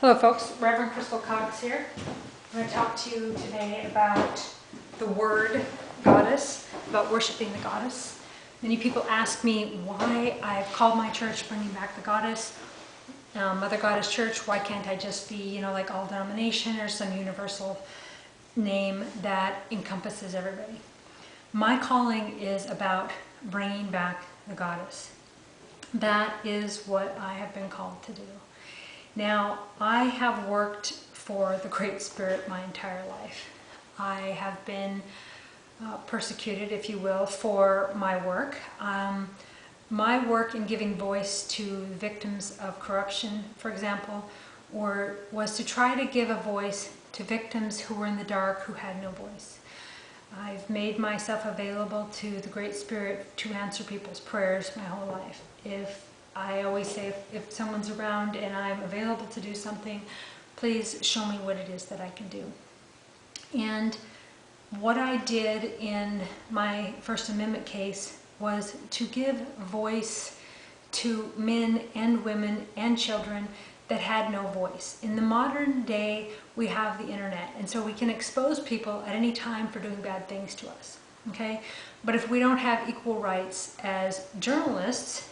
Hello folks, Reverend Crystal Cox here. I'm going to talk to you today about the word goddess, about worshiping the goddess. Many people ask me why I've called my church Bringing Back the Goddess, Mother Goddess Church. Why can't I just be, like all denomination or some universal name that encompasses everybody? My calling is about bringing back the goddess. That is what I have been called to do. Now, I have worked for the Great Spirit my entire life. I have been persecuted, if you will, for my work. My work in giving voice to victims of corruption, for example, was to try to give a voice to victims who were in the dark, who had no voice. I've made myself available to the Great Spirit to answer people's prayers my whole life. I always say, if someone's around and I'm available to do something, please show me what it is that I can do. And what I did in my First Amendment case was to give voice to men and women and children that had no voice. In the modern day, we have the internet, and so we can expose people at any time for doing bad things to us, okay? But if we don't have equal rights as journalists,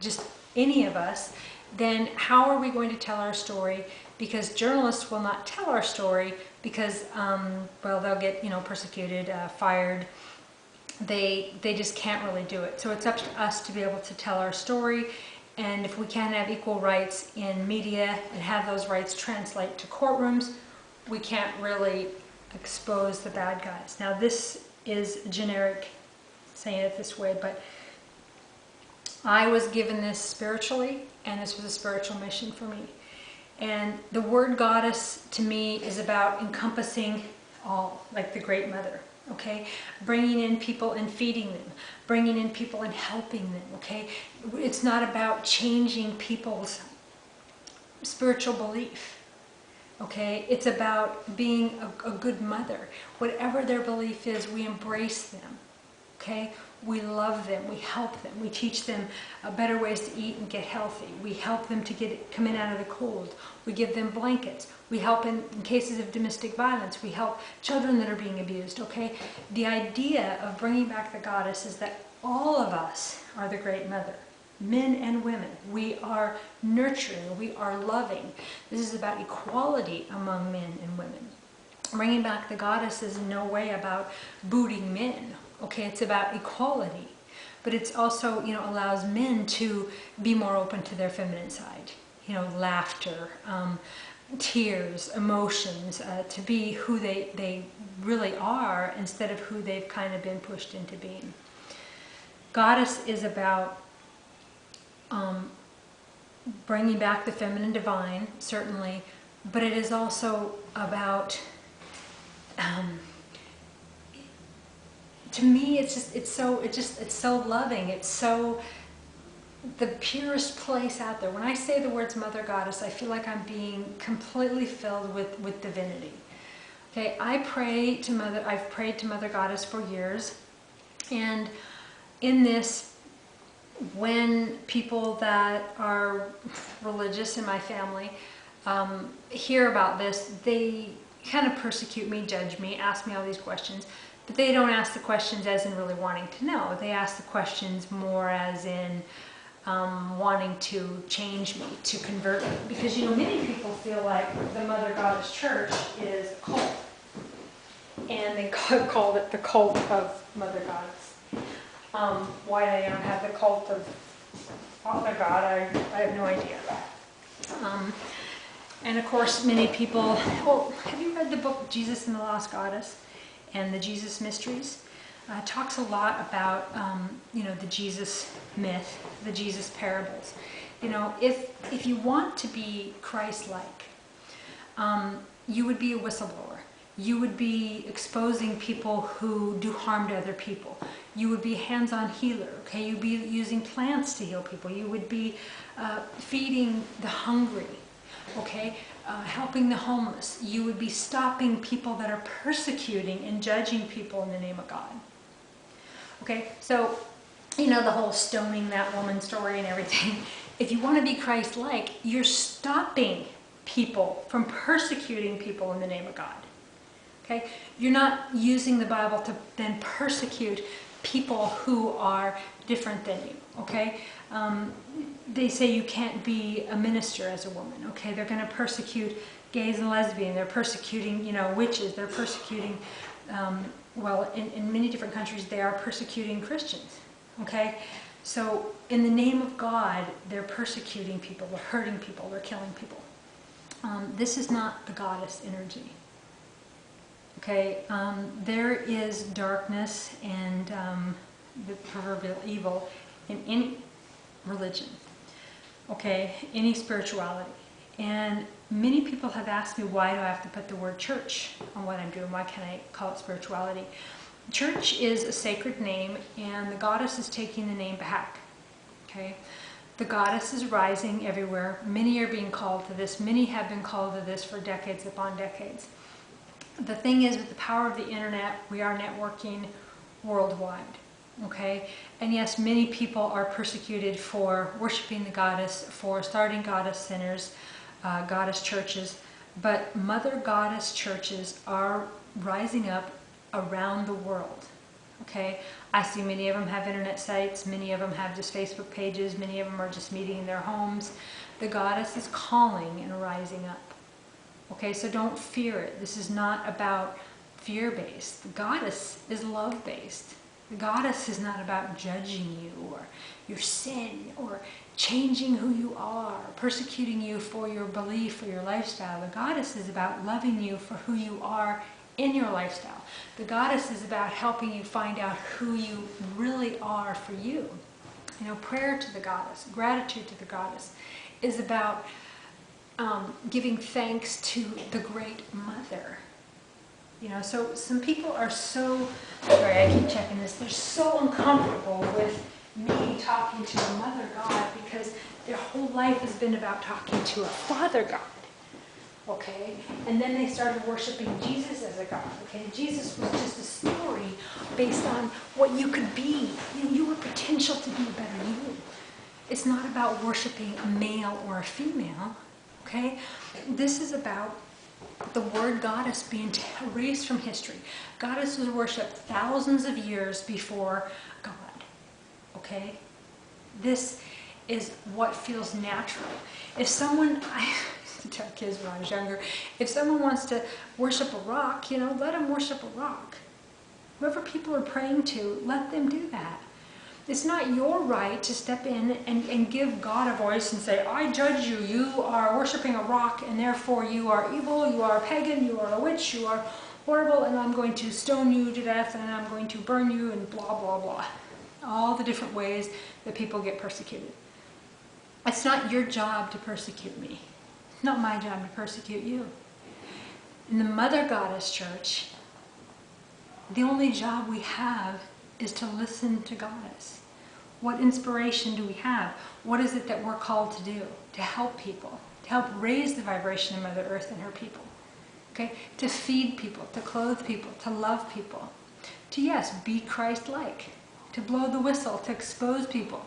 just any of us, then how are we going to tell our story? Because journalists will not tell our story because, well, they'll get, persecuted, fired. They just can't really do it. So it's up to us to be able to tell our story. And if we can't have equal rights in media and have those rights translate to courtrooms, we can't really expose the bad guys. Now, this is generic, saying it this way, but I was given this spiritually, and this was a spiritual mission for me. And the word goddess to me is about encompassing all, like the Great Mother, okay? Bringing in people and feeding them, bringing in people and helping them, okay? It's not about changing people's spiritual belief, okay? It's about being a good mother. Whatever their belief is, we embrace them, okay? We love them, we help them, we teach them better ways to eat and get healthy. We help them to come in out of the cold. We give them blankets. We help in cases of domestic violence. We help children that are being abused, okay? The idea of bringing back the goddess is that all of us are the Great Mother, men and women. We are nurturing, we are loving. This is about equality among men and women. Bringing back the goddess is in no way about booting men. Okay, it's about equality, but it's also, allows men to be more open to their feminine side. Laughter, tears, emotions, to be who they really are instead of who they've kind of been pushed into being. Goddess is about bringing back the feminine divine, certainly, but it is also about to me, it's so loving. It's so the purest place out there. When I say the words Mother Goddess, I feel like I'm being completely filled with divinity. Okay, I've prayed to Mother Goddess for years, and in this, when people that are religious in my family hear about this, they kind of persecute me, judge me, ask me all these questions. But they don't ask the questions as in really wanting to know. They ask the questions more as in wanting to change me, to convert me. Because, many people feel like the Mother Goddess Church is a cult. And they called it the cult of Mother Goddess. Why they don't have the cult of Father God, I have no idea. And of course, many people, well, have you read the book Jesus and the Lost Goddess? And the Jesus Mysteries? Talks a lot about, the Jesus myth, the Jesus parables. If you want to be Christ-like, you would be a whistleblower. You would be exposing people who do harm to other people. You would be a hands-on healer, okay? You'd be using plants to heal people. You would be feeding the hungry, okay? Helping the homeless. You would be stopping people that are persecuting and judging people in the name of God. Okay, so, the whole stoning that woman story and everything. If you want to be Christ-like, you're stopping people from persecuting people in the name of God. Okay? You're not using the Bible to then persecute people who are different than you. Okay? They say you can't be a minister as a woman. Okay? They're going to persecute gays and lesbians. They're persecuting, witches. They're persecuting, in many different countries, they are persecuting Christians. Okay? So in the name of God, they're persecuting people, they're hurting people, they're killing people. This is not the goddess energy. Okay, there is darkness and the proverbial evil in any religion, okay, any spirituality. And many people have asked me, why do I have to put the word church on what I'm doing? Why can't I call it spirituality? Church is a sacred name, and the goddess is taking the name back. Okay, the goddess is rising everywhere. Many are being called to this. Many have been called to this for decades upon decades. The thing is, with the power of the internet, we are networking worldwide. Okay, and yes, many people are persecuted for worshiping the goddess, for starting goddess centers, goddess churches, but mother goddess churches are rising up around the world. Okay, I see many of them have internet sites, many of them have just Facebook pages, many of them are just meeting in their homes. The goddess is calling and rising up. Okay, so don't fear it. This is not about fear-based. The goddess is love-based. The goddess is not about judging you or your sin or changing who you are, persecuting you for your belief or your lifestyle. The goddess is about loving you for who you are in your lifestyle. The goddess is about helping you find out who you really are for you. Prayer to the goddess, gratitude to the goddess is about giving thanks to the Great Mother. So some people are so, sorry, I keep checking this, they're so uncomfortable with me talking to a Mother God because their whole life has been about talking to a Father God. Okay, and then they started worshiping Jesus as a God. Okay, Jesus was just a story based on what you could be. You have potential to be a better you. It's not about worshiping a male or a female. Okay, this is about the word goddess being erased from history. Goddess was worshipped thousands of years before God. Okay, this is what feels natural. If someone, I used to tell kids when I was younger, if someone wants to worship a rock, let them worship a rock. Whoever people are praying to, let them do that. It's not your right to step in and give God a voice and say, I judge you, you are worshiping a rock and therefore you are evil, you are a pagan, you are a witch, you are horrible, and I'm going to stone you to death and I'm going to burn you and blah, blah, blah. All the different ways that people get persecuted. It's not your job to persecute me. It's not my job to persecute you. In the Mother Goddess Church, the only job we have is to listen to Goddess. What inspiration do we have? What is it that we're called to do? To help people, to help raise the vibration of Mother Earth and her people. Okay? To feed people, to clothe people, to love people. To, yes, be Christ-like. To blow the whistle, to expose people.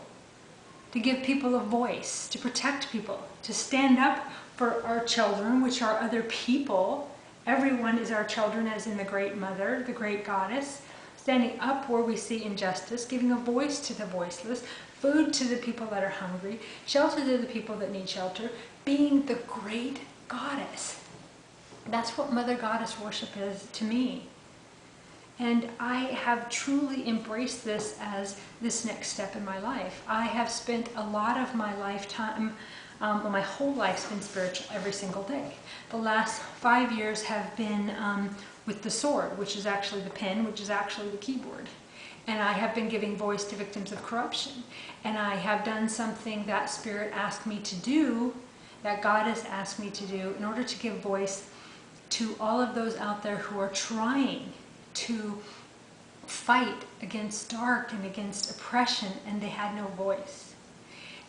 To give people a voice, to protect people, to stand up for our children, which are other people. Everyone is our children, as in the Great Mother, the Great Goddess. Standing up where we see injustice, giving a voice to the voiceless, food to the people that are hungry, shelter to the people that need shelter, being the Great Goddess. That's what Mother Goddess worship is to me. And I have truly embraced this as this next step in my life. I have spent a lot of my lifetime, my whole life's been spiritual every single day. The last 5 years have been with the sword, which is actually the pen, which is actually the keyboard. And I have been giving voice to victims of corruption. And I have done something that Spirit asked me to do, that Goddess asked me to do, in order to give voice to all of those out there who are trying to fight against dark and against oppression, and they had no voice.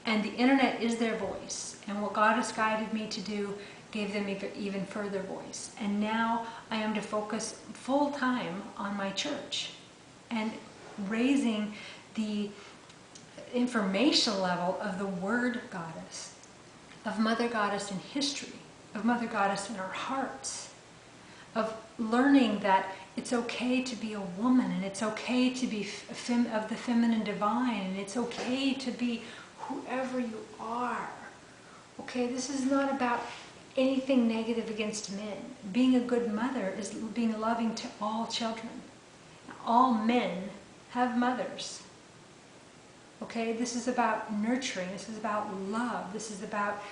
And the internet is their voice. And what God has guided me to do gave them even further voice. And now I am to focus full time on my church and raising the information level of the Word Goddess, of Mother Goddess in history. of Mother Goddess in our hearts, of learning that it's okay to be a woman, and it's okay to be of the feminine divine, and it's okay to be whoever you are. Okay, this is not about anything negative against men. Being a good mother is being loving to all children. All men have mothers. Okay, this is about nurturing, this is about love, this is about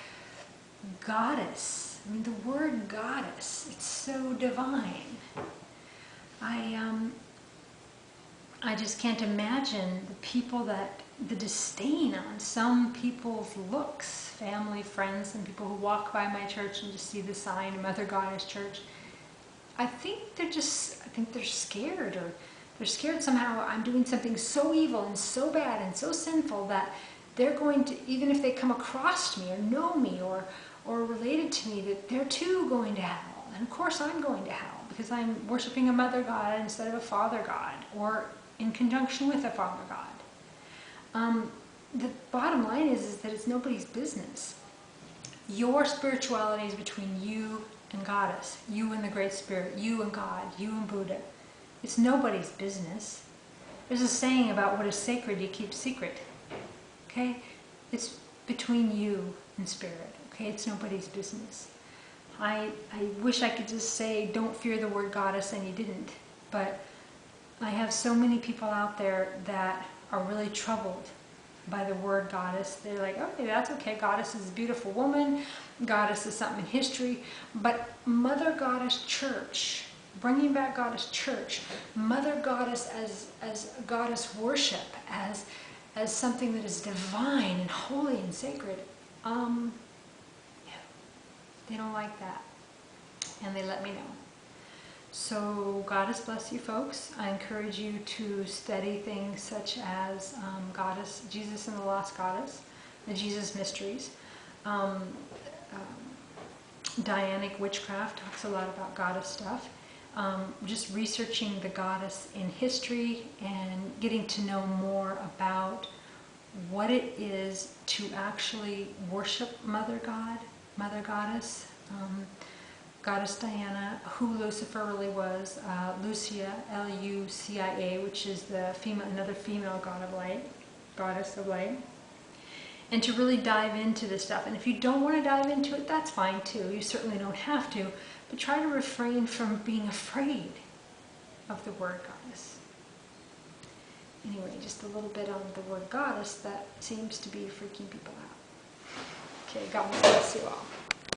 goddess. I mean, the word goddess, it's so divine. I just can't imagine the disdain on some people's looks, family, friends, and people who walk by my church and just see the sign, Mother Goddess Church. I think they're scared, or they're scared somehow I'm doing something so evil and so bad and so sinful that they're going to, even if they come across me or know me or related to me, that they're too going to hell. And of course I'm going to hell because I'm worshiping a mother god instead of a father god, or in conjunction with a father god. The bottom line is that it's nobody's business. Your spirituality is between you and Goddess, you and the Great Spirit, you and God, you and Buddha. It's nobody's business. There's a saying about what is sacred you keep secret. Okay? It's between you and Spirit. Okay? It's nobody's business. I wish I could just say, don't fear the word goddess, and you didn't. But I have so many people out there that are really troubled by the word goddess. They're like, okay, that's okay. Goddess is a beautiful woman. Goddess is something in history. But Mother Goddess Church, bringing back Goddess Church, Mother Goddess as goddess worship, as something that is divine and holy and sacred, they don't like that, and they let me know. So Goddess bless you folks. I encourage you to study things such as Goddess, Jesus and the Lost Goddess, the Jesus Mysteries. Dianic witchcraft talks a lot about goddess stuff. Just researching the goddess in history and getting to know more about what it is to actually worship Mother God, Mother Goddess, Goddess Diana, who Lucifer really was, Lucia, Lucia, which is the another female god of light, goddess of light. And to really dive into this stuff. And if you don't want to dive into it, that's fine too. You certainly don't have to. But try to refrain from being afraid of the word goddess. Anyway, just a little bit on the word goddess that seems to be freaking people out. Okay, God bless you all.